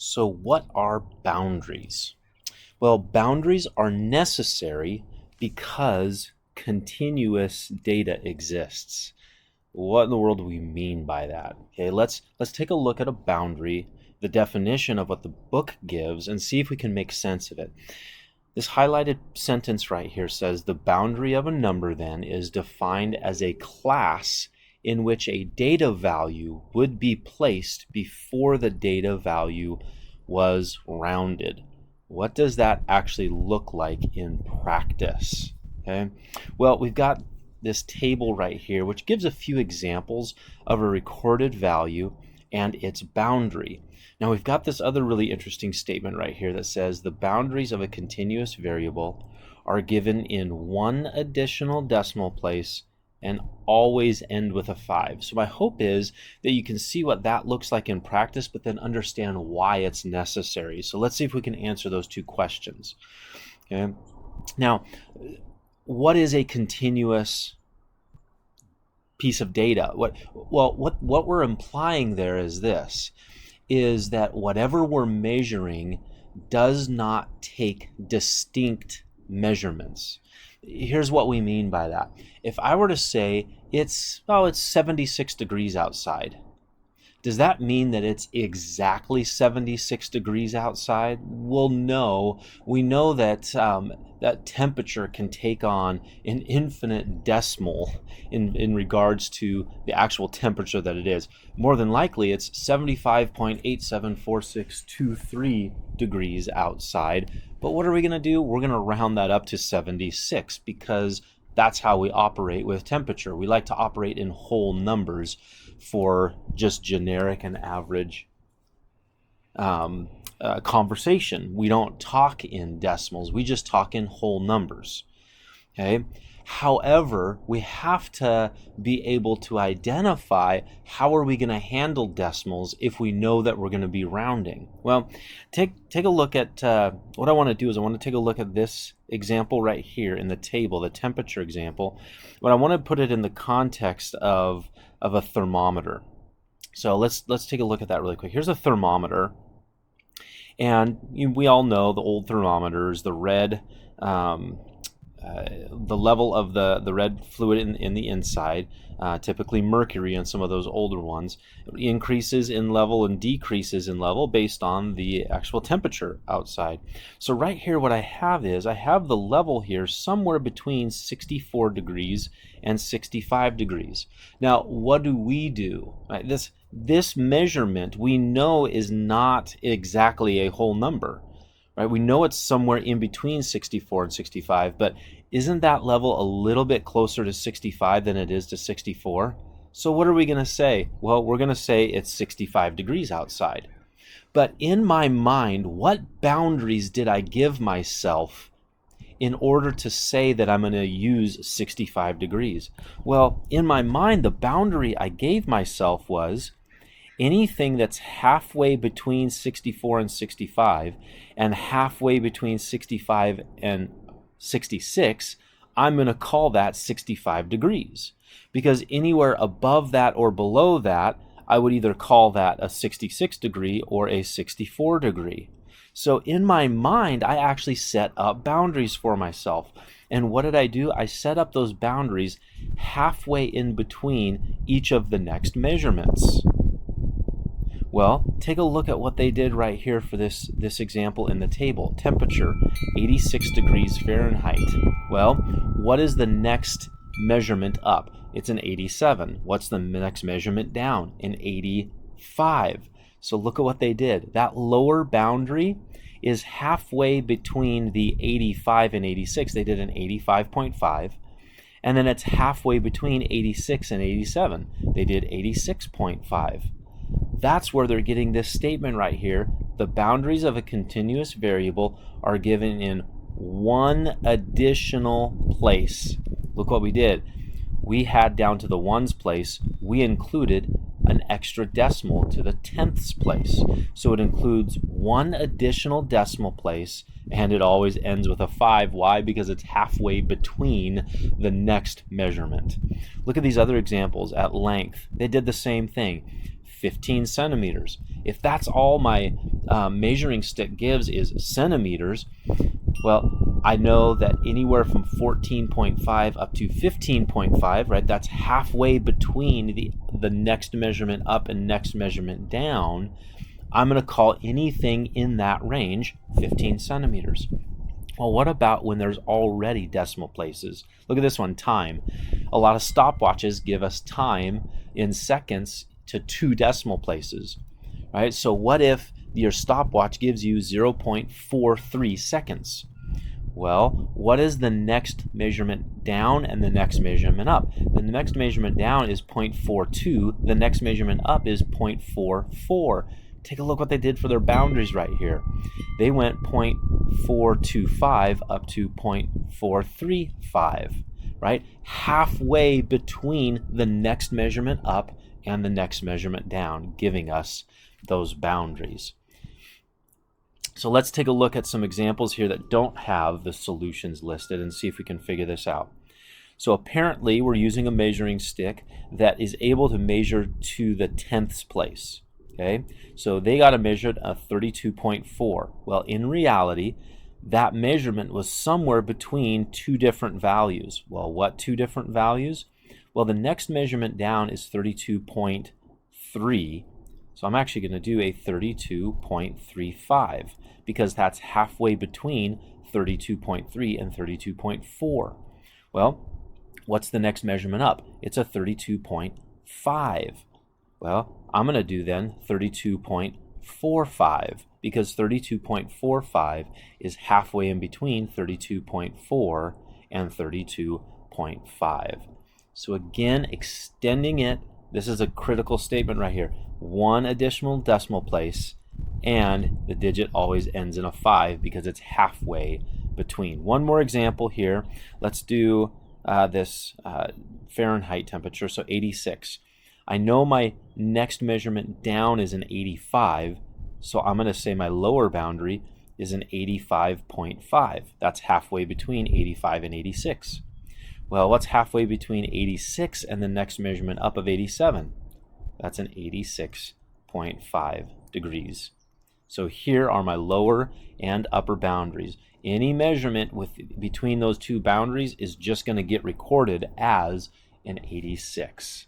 So what are boundaries? Well, boundaries are necessary because continuous data exists. What in the world do we mean by that? Okay, let's take a look at a boundary, the definition of what the book gives, and see if we can make sense of it. This highlighted sentence right here says the boundary of a number then is defined as a class in which a data value would be placed before the data value was rounded. What does that actually look like in practice? Okay, well, we've got this table right here, which gives a few examples of a recorded value and its boundary. Now we've got this other really interesting statement right here that says the boundaries of a continuous variable are given in one additional decimal place and always end with a 5. So my hope is that you can see what that looks like in practice, but then understand why it's necessary. So let's see if we can answer those two questions. Okay. Now, what is a continuous piece of data? What we're implying there is this, is that whatever we're measuring does not take distinct measurements. Here's what we mean by that. If I were to say it's 76 degrees outside, does that mean that it's exactly 76 degrees outside? Well, no. We know that that temperature can take on an infinite decimal in regards to the actual temperature that it is. More than likely, it's 75.874623 degrees outside. But what are we going to do? We're going to round that up to 76 because that's how we operate with temperature. We like to operate in whole numbers for just generic and average conversation. We don't talk in decimals. We just talk in whole numbers. Okay. However, we have to be able to identify how are we going to handle decimals if we know that we're going to be rounding. Well, take a look at what I want to do is I want to take a look at this example right here in the table, the temperature example, but I want to put it in the context of a thermometer. So let's take a look at that really quick. Here's a thermometer, and we all know the old thermometers, the red. The level of the red fluid in the inside, typically mercury on some of those older ones, increases in level and decreases in level based on the actual temperature outside. So right here what I have is I have the level here somewhere between 64 degrees and 65 degrees. Now what do we do? Right, this measurement we know is not exactly a whole number. Right? We know it's somewhere in between 64 and 65, but isn't that level a little bit closer to 65 than it is to 64? So what are we going to say? Well, we're going to say it's 65 degrees outside. But in my mind, what boundaries did I give myself in order to say that I'm going to use 65 degrees? Well, in my mind, the boundary I gave myself was anything that's halfway between 64 and 65 and halfway between 65 and 66, I'm going to call that 65 degrees. Because anywhere above that or below that, I would either call that a 66 degree or a 64 degree. So in my mind, I actually set up boundaries for myself. And what did I do? I set up those boundaries halfway in between each of the next measurements. Well, take a look at what they did right here for this example in the table. Temperature, 86 degrees Fahrenheit. Well, what is the next measurement up? It's an 87. What's the next measurement down? An 85. So look at what they did. That lower boundary is halfway between the 85 and 86. They did an 85.5. And then it's halfway between 86 and 87. They did 86.5. That's where they're getting this statement right here. The boundaries of a continuous variable are given in one additional place. Look what we did. We had down to the ones place, we included an extra decimal to the tenths place. So it includes one additional decimal place, and it always ends with a 5. Why? Because it's halfway between the next measurement. Look at these other examples at length. They did the same thing. 15 centimeters. If that's all my measuring stick gives is centimeters, well, I know that anywhere from 14.5 up to 15.5, right, that's halfway between the next measurement up and next measurement down. I'm going to call anything in that range 15 centimeters. Well, what about when there's already decimal places? Look at this one, time. A lot of stopwatches give us time in seconds to 2 decimal places, right? So what if your stopwatch gives you 0.43 seconds? Well, what is the next measurement down and the next measurement up? The next measurement down is 0.42. The next measurement up is 0.44. Take a look what they did for their boundaries right here. They went 0.425 up to 0.435, right? Halfway between the next measurement up and the next measurement down, giving us those boundaries. So let's take a look at some examples here that don't have the solutions listed and see if we can figure this out. So apparently we're using a measuring stick that is able to measure to the tenths place. Okay, so they got a measured a 32.4. Well, in reality, that measurement was somewhere between 2 different values. Well, what 2 different values? Well, the next measurement down is 32.3. So I'm actually going to do a 32.35 because that's halfway between 32.3 and 32.4. Well, what's the next measurement up? It's a 32.5. Well, I'm going to do then 32.45 because 32.45 is halfway in between 32.4 and 32.5. So again, extending it, this is a critical statement right here. 1 additional decimal place, and the digit always ends in a 5 because it's halfway between. One more example here. Let's do this Fahrenheit temperature, so 86. I know my next measurement down is an 85, so I'm going to say my lower boundary is an 85.5. That's halfway between 85 and 86. Well, what's halfway between 86 and the next measurement up of 87? That's an 86.5 degrees. So here are my lower and upper boundaries. Any measurement between those 2 boundaries is just going to get recorded as an 86.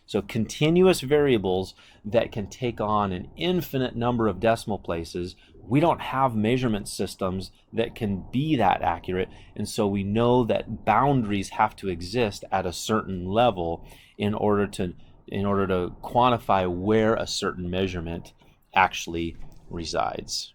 So continuous variables that can take on an infinite number of decimal places, we don't have measurement systems that can be that accurate, and so we know that boundaries have to exist at a certain level in order to quantify where a certain measurement actually resides.